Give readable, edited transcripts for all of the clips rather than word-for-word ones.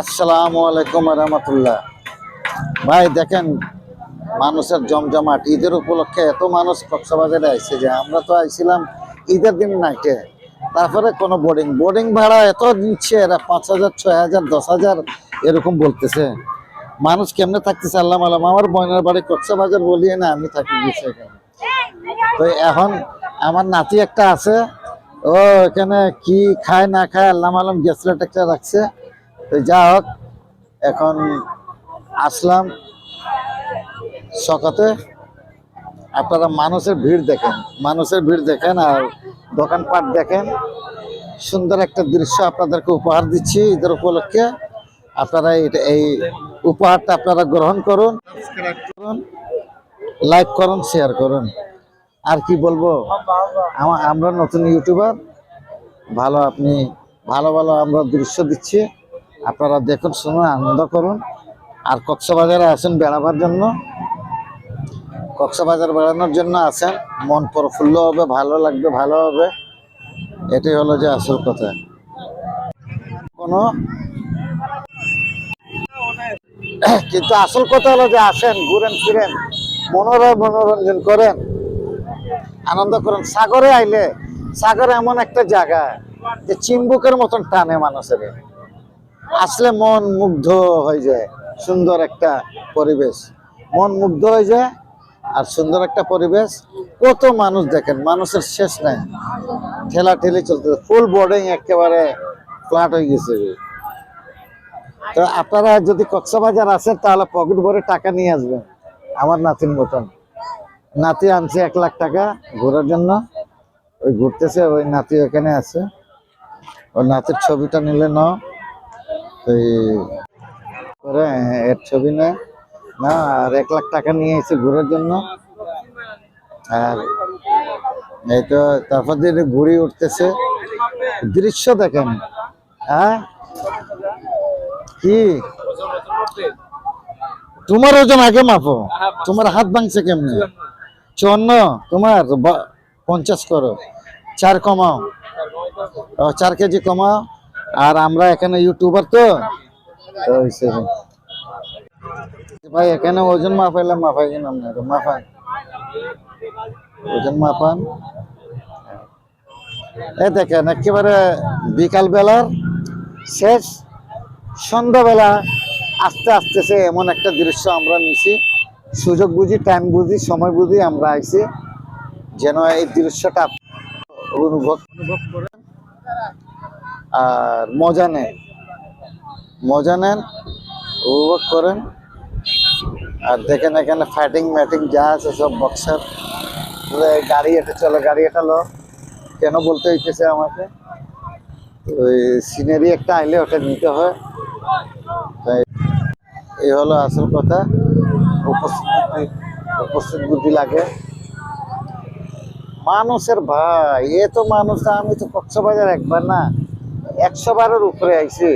আসসালামু আলাইকুম রহমতুল্লাহ। ভাই দেখেন মানুষের জমজমাট, ঈদের উপলক্ষে এত মানুষ কক্সবাজারে আইছে যে আমরা তো আইছিলাম ঈদের দিন নাইটে। তারপরে কোনো বোর্ডিং বোর্ডিং ভাড়া এত দিচ্ছে, এরা 5,000 6,000 10,000 এরকম বলতেছে। মানুষ কেমনে থাকতেছে আল্লাহ মালাম। আমার বোনের বাড়ি কক্সবাজার বলিয়ে না, আমি থাকি গেছি এখানে। তো এখন আমার নাতি একটা আছে, ও এখানে কি খায় না খায় আল্লাহ মালাম, গ্যাসলেট একটা রাখছে। তো যা হোক, এখন আসলাম সকাতে। আপনারা মানুষের ভিড় দেখেন, মানুষের ভিড় দেখেন আর দোকানপাট দেখেন। সুন্দর একটা দৃশ্য আপনাদেরকে উপহার দিচ্ছি ঈদের উপলক্ষে। আপনারা এই উপহারটা আপনারা গ্রহণ করুন, লাইক করুন, শেয়ার করুন। আর কি বলবো, আমরা নতুন ইউটিউবার, ভালো আপনি ভালো ভালো আমরা দৃশ্য দিচ্ছি, আপনারা দেখুন, শুনুন, আনন্দ করুন। আর কক্সবাজারে আসেন বেড়াবার জন্য, কক্সবাজার বেড়ানোর জন্য আসেন, মন প্রফুল্ল হবে, ভালো লাগবে, ভালো হবে। এটাই হলো যে আসল কথা। কোনো কিন্তু আসল কথা হলো যে আসেন, ঘুরেন ফিরেন, মনোরঞ্জন করেন, আনন্দ করেন। সাগরে আইলে, সাগর এমন একটা জায়গা যে চিম্বুকের মতন টানে মানুষের, আসলে মন মুগ্ধ হয়ে যায়। সুন্দর একটা পরিবেশ, মন মুগ্ধ হয়ে যায়। আর সুন্দর একটা পরিবেশ, কত মানুষ দেখেন, মানুষের শেষ নাই। ঠেলা ঠেলি চলতেছে, ফুল বোর্ডিং, একেবারে ফ্ল্যাট হয়ে গেছে। তো আপনারা যদি কক্সবাজার আসেন তাহলে পকেট ভরে টাকা নিয়ে আসবেন। আমার নাতির মতন, নাতি আনছে 1,00,000 টাকা ঘোরার জন্য, ওই ঘুরতেছে, ওই নাতি এখানে আছে। ওই নাতির ছবিটা নিলে না, ওই করে এর ছবি নেয় না। আর 1,00,000 টাকা নিয়ে এসে ঘোরার জন্য। আর এই তো তারপর দিয়ে ঘুরে উঠতেছে, দৃশ্য দেখেন। হ্যাঁ, কি তোমার ওজন আগে মাপো, তোমার হাত ভাঙছে কেমনে? 54, তোমার 50 করো, 4 কমাও, 4 কেজি কমাও। আর আমরা এখানে ইউটিউবার তো ভাই, এখানে ওজন মাপাইলে মাপাই কিনা মাপান, ওজন মাপান। এ দেখেন একেবারে বিকাল বেলার শেষ, সন্ধ্যাবেলা আস্তে আসতেছে, এমন একটা দৃশ্য আমরা নিছি। সুযোগ বুঝি, টাইম বুঝি, সময় বুঝি আমরা আইছি, যেন এই দৃশ্যটা অনুভব করেন আর মজা নেন, উপভোগ করেন। আর দেখেন এখানে ফাইটিং ম্যাটিং যা আছে সব বক্সার, গাড়ি এটা চলে, গাড়ি এটা লো কেন বলতে হইতেছে আমাকে, ওই সিনারি একটা আইলে ওটা নিতে হয়। তাই এই হলো আসল কথা, উপস্থিত বুদ্ধি লাগে মানুষের। ভাই এ তো মানুষ, আমি তো কক্সবাজার একবার না 100 বারের উপরে আইছি,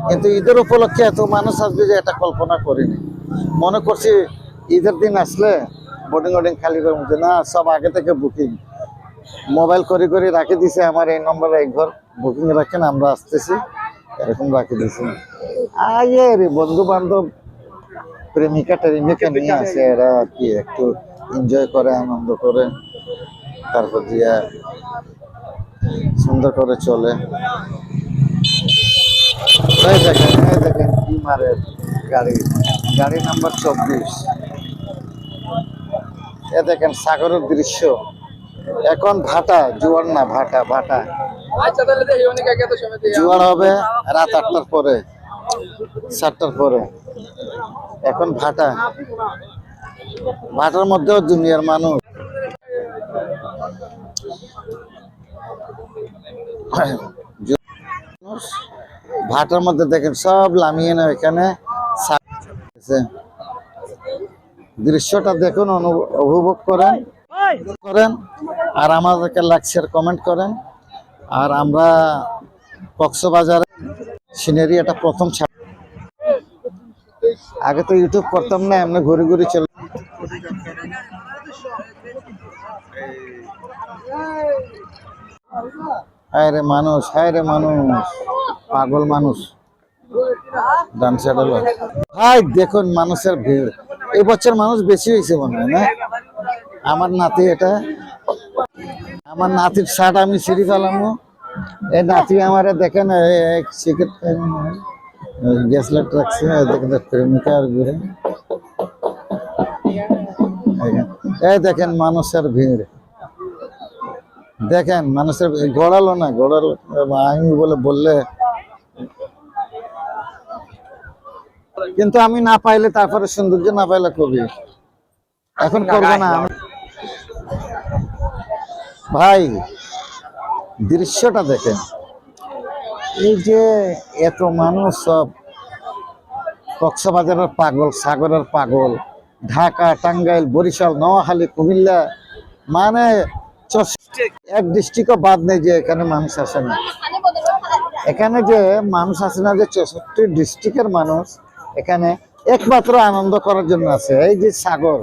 কিন্তু ঈদের উপলক্ষে এত মানুষ আসবে যে এটা কল্পনা করিনি। মনে করছি ঈদের দিন আসলে বোর্ডিং খালি করে মধ্যে না, সব আগে থেকে বুকিং, মোবাইল করে রাখি দিছে, আমার এই নম্বরে এক ঘর বুকিং রাখেন, আমরা আসতেছি, এরকম রাখি দিছে। আয়ে রে বন্ধু বান্ধব, প্রেমিকা টেমিকা নিয়ে আসে, এরা আর কি একটু এনজয় করে, আনন্দ করে, তারপর দিয়ে সুন্দর করে চলে। এই দেখেন কি মারে গাড়ি নাম্বার 24। এ দেখেন সাগরের দৃশ্য। এখন ভাটা, জোয়ার না, ভাটা। জোয়ার হবে রাত 8টার পরে, 7টার পরে। এখন ভাটার মধ্যেও দুনিয়ার মানুষ। ভাটার মধ্যে দেখেন সব লামিয়ে না, এখানে দৃশ্যটা দেখুন, উপভোগ করেন। আর আমাদেরকে লাইক শেয়ার কমেন্ট করেন। আর আমরা কক্সবাজারে সিনারি এটা প্রথম আগে তো ইউটিউব করতাম না, এমনি ঘুরে চলে। হায় রে মানুষ, পাগল মানুষ। ডান সাইড হলো ভাই দেখুন মানুষের ভিড় এই বছর মানুষ বেশি হয়েছে মনে হয় না আমার নাতি এটা আমার নাতির শার্ট আমি ছিঁড়ি ফেলাম এই নাতি আমার দেখেন সিগারেট গ্যাস লাইট রাখছে দেখেন প্রেমিকা আর ঘুরে এই দেখেন মানুষের ভিড় দেখেন মানুষের গড়ালো না গড়ালো আমি বললে কিন্তু আমি না পাইলে তারপরে সৌন্দর্য না পাইলে কবি এখন করবো না ভাই দৃশ্যটা দেখেন এই যে এত মানুষ সব কক্সবাজারের পাগল সাগরের পাগল ঢাকা টাঙ্গাইল বরিশাল নোয়াখালী কুমিল্লা মানে এক ডিস্ট্রিক্টও বাদ নেই যে এখানে মানুষ আসে না এখানে যে মানুষ আসে না যে 64 ডিস্ট্রিক্টের মানুষ এখানে একমাত্র আনন্দ করার জন্য আছে এই যে সাগর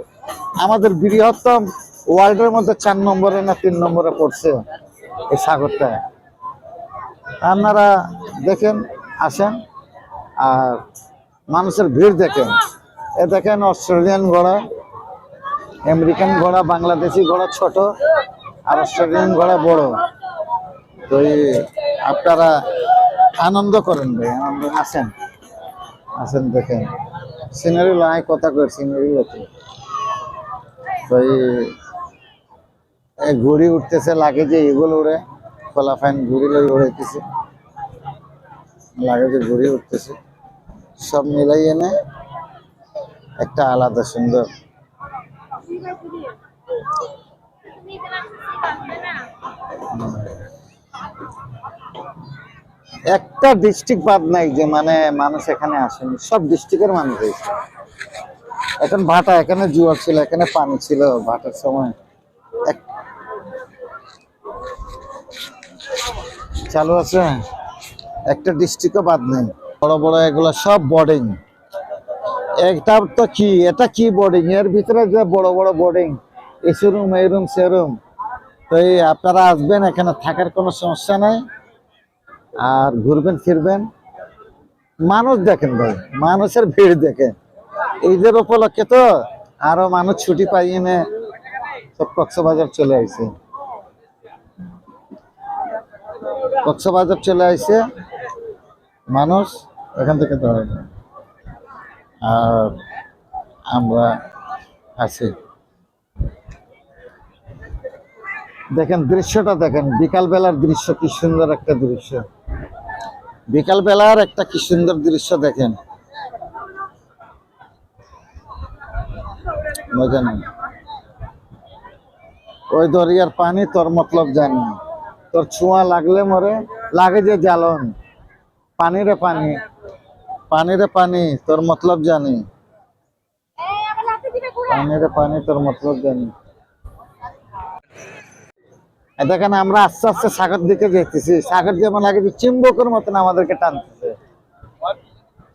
আমাদের বৃহত্তম ওয়ার্ল্ডের মধ্যে 4 নম্বরে না 3 নম্বরে পড়ছে এই সাগরটা আপনারা দেখেন আসেন আর মানুষের ভিড় দেখেন এ দেখেন অস্ট্রেলিয়ান ঘোড়া আমেরিকান ঘোড়া বাংলাদেশি ঘোড়া ছোট আর অস্ট্রেলিয়ান ঘোড়া বড় তো আপনারা আনন্দ করেন ভাই আনন্দ আসেন আসেন দেখেন সিনারি লাই কথা কর সিনারি আছে তো এই ঘুড়ি উঠতেছে লাগে যে এগুলো উড়ে খোলা ফাইন ঘুড়ি লই উড়াইতেছে লাগে যে ঘুড়ি উঠতেছে সব মিলাই এনে একটা আলাদা সুন্দর একটা ডিস্ট্রিক্ট বাদ নাই যে মানে মানুষ এখানে আসেনি সব ডিস্ট্রিক্টের মানুষ হয়েছে এখন ভাটা এখানে জুয়ার ছিল এখানে পানি ছিল ভাটার সময় চালু আছে একটা ডিস্ট্রিক্টও বাদ নেই বড় বড় এগুলো সব বোর্ডিং একটা তো কি এটা কি বোর্ডিং এর ভিতরে যে বড় বড় বোর্ডিং এসি রুম এই রুম সে রুম তো আপনারা আসবেন এখানে থাকার কোনো সমস্যা নাই আর ঘুরবেন ফিরবেন মানুষ দেখেন ভাই মানুষের ভিড় দেখেন ঈদের উপলক্ষে তো আরো মানুষ ছুটি পাইয়ে নে সব কক্সবাজার চলে আসছে কক্সবাজার চলে আসছে মানুষ এখান থেকে ধরে আর আমরা আছি দেখেন দৃশ্যটা দেখেন বিকাল বেলার দৃশ্য কি সুন্দর একটা দৃশ্য বিকাল বেলার একটা কি সুন্দর দৃশ্য দেখেন মজা নেই ওই দরিয়ার পানি তোর মতলব জানি তোর ছোঁয়া লাগলে মরে লাগে যে জ্বালন পানি রে পানি পানি রে পানি তোর মতলব জানি পানি রে পানি তোর মতলব জানি দেখেন আমরা আস্তে আস্তে সাগর দিকে যেতেছি সাগর যেমন লাগে যে চিম্বকের মতন আমাদেরকে টানতেছে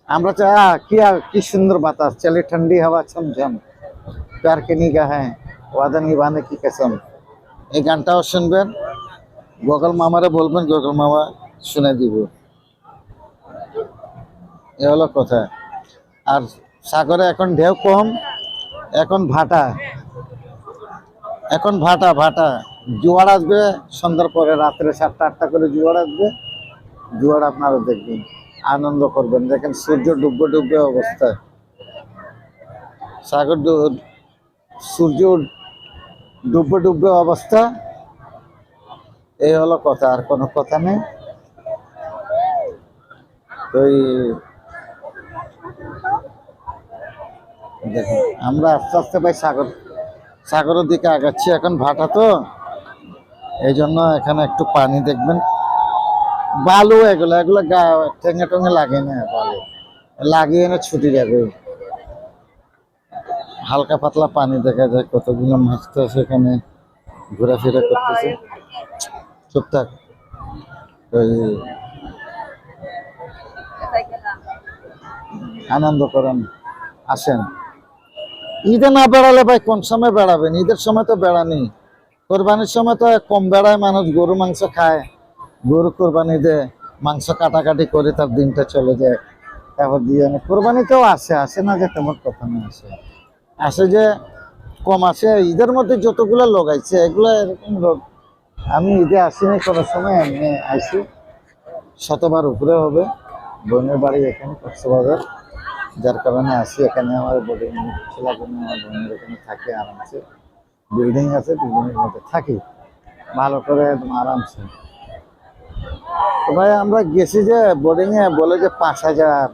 আমরা কি সুন্দর বাতাস চলে ঠান্ডি হাওয়া ছমছম প্যার কে নিগাহ হ্যাঁ ওয়াদা নিভানে কি কসম এই গানটাও শুনবেন গোগল মামারে বলবেন গোগল মামা শুনে দিব এ হলো কথা আর সাগরে এখন ঢেউ কম এখন ভাটা ভাটা জোয়ার আসবে সন্ধ্যার পরে রাত্রে 7টা-8টা করে জোয়ার আসবে জোয়ার আপনারা দেখবেন আনন্দ করবেন দেখেন সূর্য ডুববে অবস্থায় সাগর সূর্য ডুববে অবস্থা এই হলো কথা আর কোনো কথা নেই তো দেখেন আমরা আস্তে আস্তে ভাই সাগরের দিকে আগাচ্ছি এখন ভাটা তো এই জন্য এখানে একটু পানি দেখবেন বালু এগুলো ঠেঙে টঙে লাগে না বালু লাগিয়ে না ছুটি যাবে হালকা পাতলা পানি দেখা যায় কতগুলো মাছ তো সেখানে ঘোরাফেরা করতেছে চুপ থাক আনন্দ করেন আসেন ঈদে না বেড়ালে ভাই কোন সময় বেড়াবেন ঈদের সময় তো বেড়ানি কোরবানির সময় তো কম বেড়ায় মানুষ গরু মাংস খায় গরু কোরবানি দেয় মাংস কাটাকাটি করে তার দিনটা চলে যায় তারপর দিয়ে কোরবানিতেও আসে, আসে না যে তেমন কথা না, আসে, আসে যে কম আসে। ঈদের মধ্যে যতগুলো লোক আইছে এগুলো এরকম লোক আমি ঈদে আসিনি কোনো সময়, এমনি আইসি। শতবার উপরে হবে। বোনের বাড়ি এখানে কক্সবাজার, যার কারণে আসি এখানে। আমার বোর্ডিং ছেলের জন্য আমার বোনের এখানে থাকে আরামসে। বিল্ডিং আছে, বিল্ডিংয়ের মধ্যে থাকি ভালো করে একদম আরামসে। তো ভাই আমরা গেছি যে বোর্ডিংয়ে, বলে যে 5,000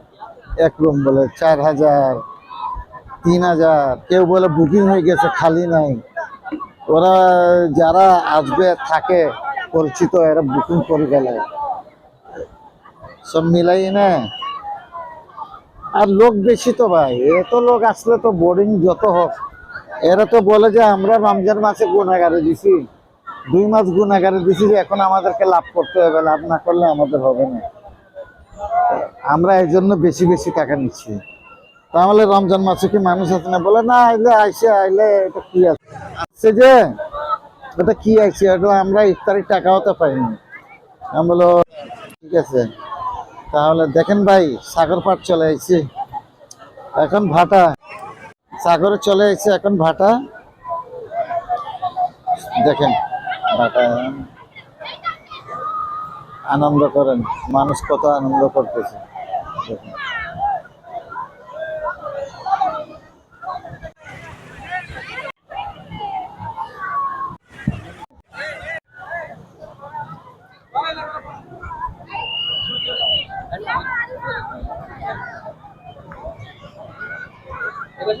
এক রুম, বলে 4,000, 3,000, কেউ বলে বুকিং হয়ে গেছে খালি নাই। ওরা যারা আসবে থাকে পরিচিত, এরা বুকিং করে গেলে সব মিলাই না। আর লোক বেশি তো ভাই, এত লোক আসলে তো বোর্ডিং যত হোক, এরা তো বলে যে আমরা রমজান মাসে গুনাগারে দিছি, 2 মাস গুনাগারে দিছি, যে এখন আমাদেরকে লাভ করতে হবে, লাভ না করলে আমাদের হবে না। আমরা এই জন্য বেশি বেশি টাকা নিচ্ছি। তাহলে রমজান মাসে কি মানুষ আছে না? বলে না, আইলে আইসে, আইলে এটা কি আছে, আসছে যে এটা কি আইছে, এটা আমরা ইফতারির টাকাও তো পাইনি। আমি বলো ঠিক আছে। তাহলে দেখেন ভাই, সাগর পাট চলে আইছে এখন ভাটা, সাগরে চলে এসেছে এখন ভাটা। দেখেন ভাটা, আনন্দ করেন, মানুষ কত আনন্দ করতেছে দেখেন। এবার